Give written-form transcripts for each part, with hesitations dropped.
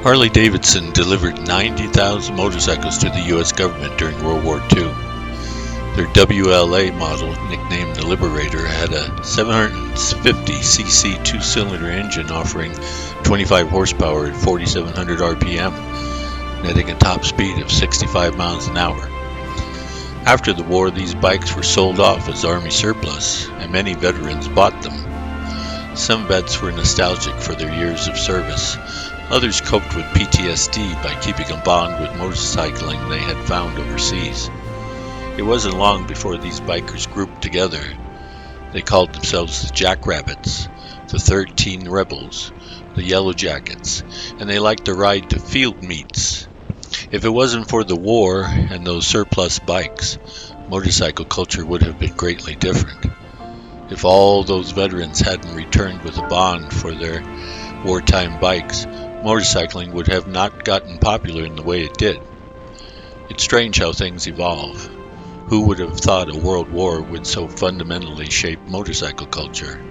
Harley-Davidson delivered 90,000 motorcycles to the U.S. government during World War II. Their WLA model, nicknamed the Liberator, had a 750cc two-cylinder engine offering 25 horsepower at 4,700 RPM, netting a top speed of 65 miles an hour. After the war, these bikes were sold off as Army surplus, and many veterans bought them. Some vets were nostalgic for their years of service. Others coped with PTSD by keeping a bond with motorcycling they had found overseas. It wasn't long before these bikers grouped together. They called themselves the Jackrabbits, the 13 Rebels, the Yellow Jackets, and they liked to ride to field meets. If it wasn't for the war and those surplus bikes, motorcycle culture would have been greatly different. If all those veterans hadn't returned with a bond for their wartime bikes, motorcycling would have not gotten popular in the way it did. It's strange how things evolve. Who would have thought a world war would so fundamentally shape motorcycle culture?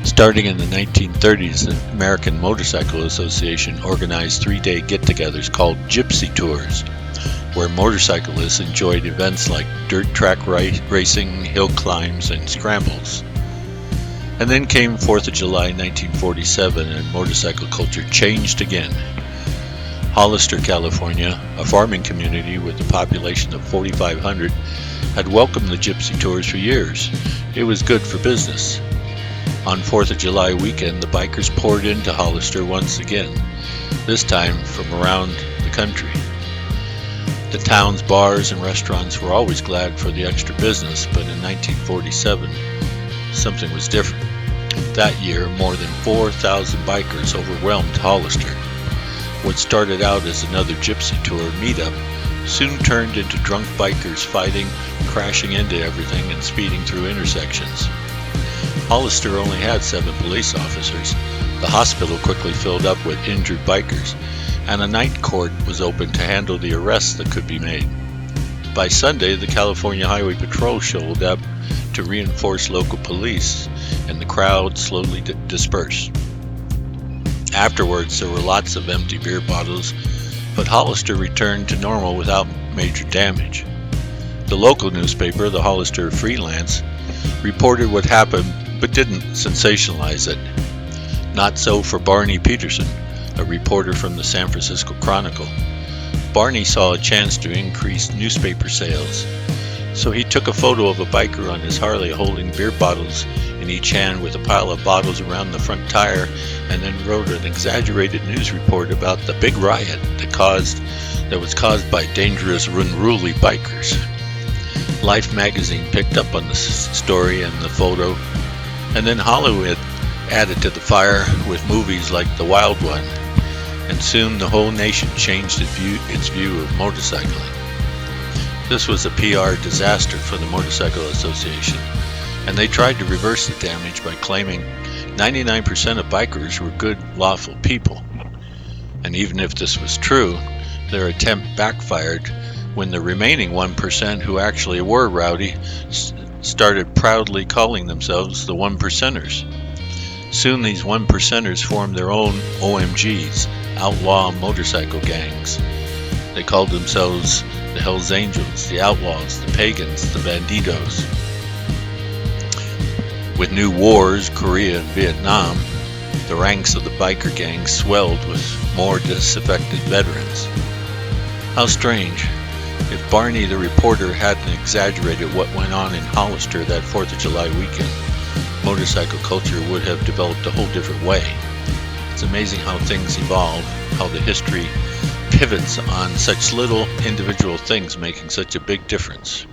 Starting in the 1930s, the American Motorcycle Association organized three-day get-togethers called Gypsy Tours, where motorcyclists enjoyed events like dirt track racing, hill climbs, and scrambles. And then came 4th of July 1947, and motorcycle culture changed again. Hollister, California, a farming community with a population of 4,500, had welcomed the Gypsy Tours for years. It was good for business. On 4th of July weekend, the bikers poured into Hollister once again, this time from around the country. The town's bars and restaurants were always glad for the extra business, but in 1947, something was different. That year, more than 4,000 bikers overwhelmed Hollister. What started out as another Gypsy Tour meetup soon turned into drunk bikers fighting, crashing into everything, and speeding through intersections. Hollister only had 7 police officers. The hospital quickly filled up with injured bikers, and a night court was open to handle the arrests that could be made. By Sunday, the California Highway Patrol showed up to reinforce local police, and the crowd slowly dispersed. Afterwards, there were lots of empty beer bottles, but Hollister returned to normal without major damage. The local newspaper, the Hollister Freelance, reported what happened but didn't sensationalize it. Not so for Barney Peterson, a reporter from the San Francisco Chronicle. Barney saw a chance to increase newspaper sales, so he took a photo of a biker on his Harley holding beer bottles in each hand with a pile of bottles around the front tire, and then wrote an exaggerated news report about the big riot that was caused by dangerous, unruly bikers. Life magazine picked up on the story and the photo, and then Hollywood added to the fire with movies like The Wild One, and soon the whole nation changed its view of motorcycling. This was a PR disaster for the Motorcycle Association, and they tried to reverse the damage by claiming 99% of bikers were good, lawful people. And even if this was true, their attempt backfired when the remaining 1% who actually were rowdy started proudly calling themselves the 1%ers. Soon these 1%ers formed their own OMGs, outlaw motorcycle gangs. They called themselves the Hells Angels, the Outlaws, the Pagans, the Bandidos. With new wars, Korea and Vietnam, the ranks of the biker gangs swelled with more disaffected veterans. How strange. If Barney the reporter hadn't exaggerated what went on in Hollister that 4th of July weekend, motorcycle culture would have developed a whole different way. It's amazing how things evolve, how the history pivots on such little individual things making such a big difference.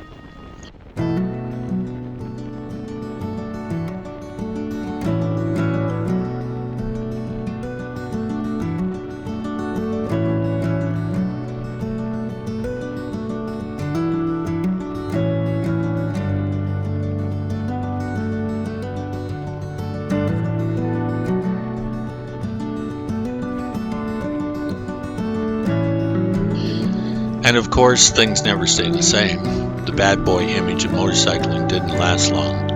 And of course, things never stay the same. The bad boy image of motorcycling didn't last long.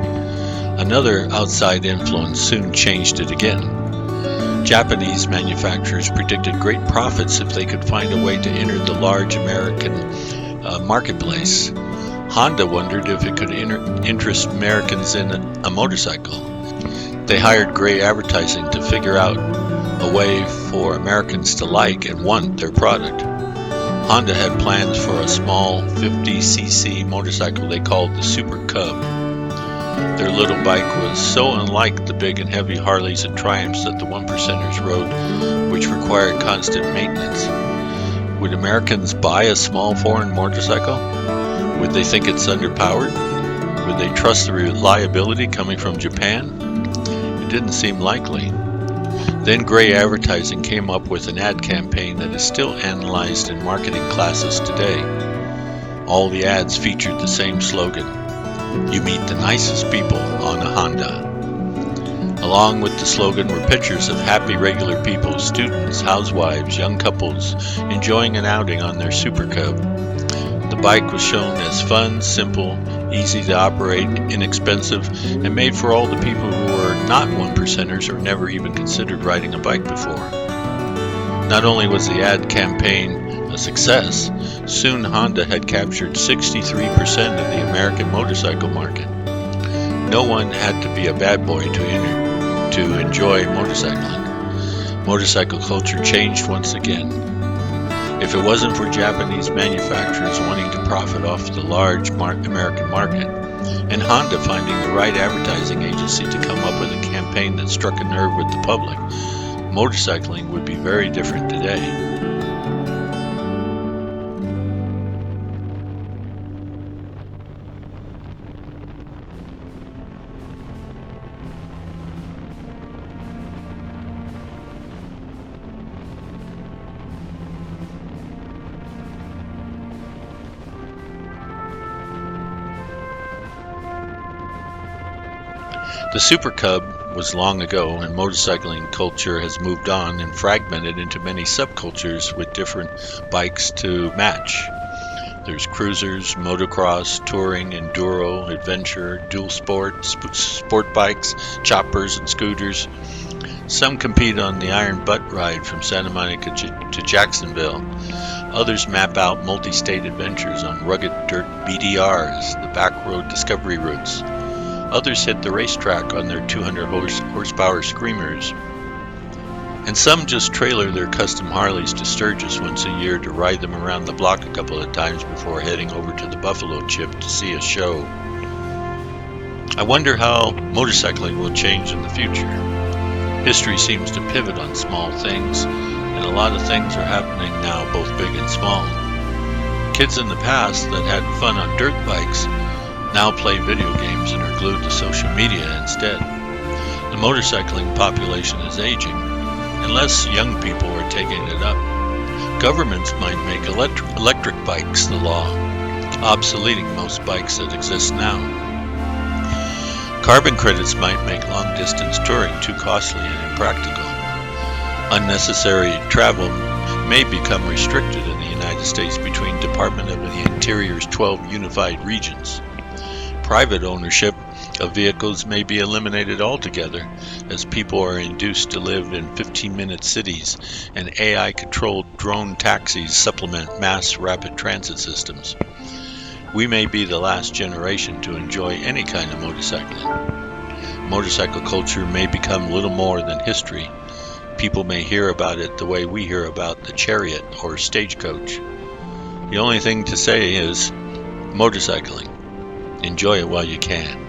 Another outside influence soon changed it again. Japanese manufacturers predicted great profits if they could find a way to enter the large American marketplace. Honda wondered if it could interest Americans in a motorcycle. They hired gray advertising to figure out a way for Americans to like and want their product. Honda had plans for a small 50cc motorcycle they called the Super Cub. Their little bike was so unlike the big and heavy Harleys and Triumphs that the one percenters rode, which required constant maintenance. Would Americans buy a small foreign motorcycle? Would they think it's underpowered? Would they trust the reliability coming from Japan? It didn't seem likely. Then gray advertising came up with an ad campaign that is still analyzed in marketing classes today. All the ads featured the same slogan: "You meet the nicest people on a Honda." Along with the slogan were pictures of happy regular people, students, housewives, young couples, enjoying an outing on their Super Cub. The bike was shown as fun, simple, easy to operate, inexpensive, and made for all the people who were not one percenters or never even considered riding a bike before. Not only was the ad campaign a success, soon Honda had captured 63% of the American motorcycle market. No one had to be a bad boy to enjoy motorcycling. Motorcycle culture changed once again. If it wasn't for Japanese manufacturers wanting to profit off the large American market, and Honda finding the right advertising agency to come up with a campaign that struck a nerve with the public, motorcycling would be very different today. The Super Cub was long ago, and motorcycling culture has moved on and fragmented into many subcultures with different bikes to match. There's cruisers, motocross, touring, enduro, adventure, dual sport, sport bikes, choppers, and scooters. Some compete on the Iron Butt ride from Santa Monica to Jacksonville. Others map out multi-state adventures on rugged dirt BDRs, the backroad discovery routes. Others hit the racetrack on their 200 horsepower screamers. And some just trailer their custom Harleys to Sturgis once a year to ride them around the block a couple of times before heading over to the Buffalo Chip to see a show. I wonder how motorcycling will change in the future. History seems to pivot on small things, and a lot of things are happening now, both big and small. Kids in the past that had fun on dirt bikes now play video games and are glued to social media instead. The motorcycling population is aging, and less young people are taking it up. Governments might make electric bikes the law, obsoleting most bikes that exist now. Carbon credits might make long-distance touring too costly and impractical. Unnecessary travel may become restricted in the United States between Department of the Interior's 12 unified regions. Private ownership of vehicles may be eliminated altogether, as people are induced to live in 15-minute cities, and AI-controlled drone taxis supplement mass rapid transit systems. We may be the last generation to enjoy any kind of motorcycling. Motorcycle culture may become little more than history. People may hear about it the way we hear about the chariot or stagecoach. The only thing to say is motorcycling. Enjoy it while you can.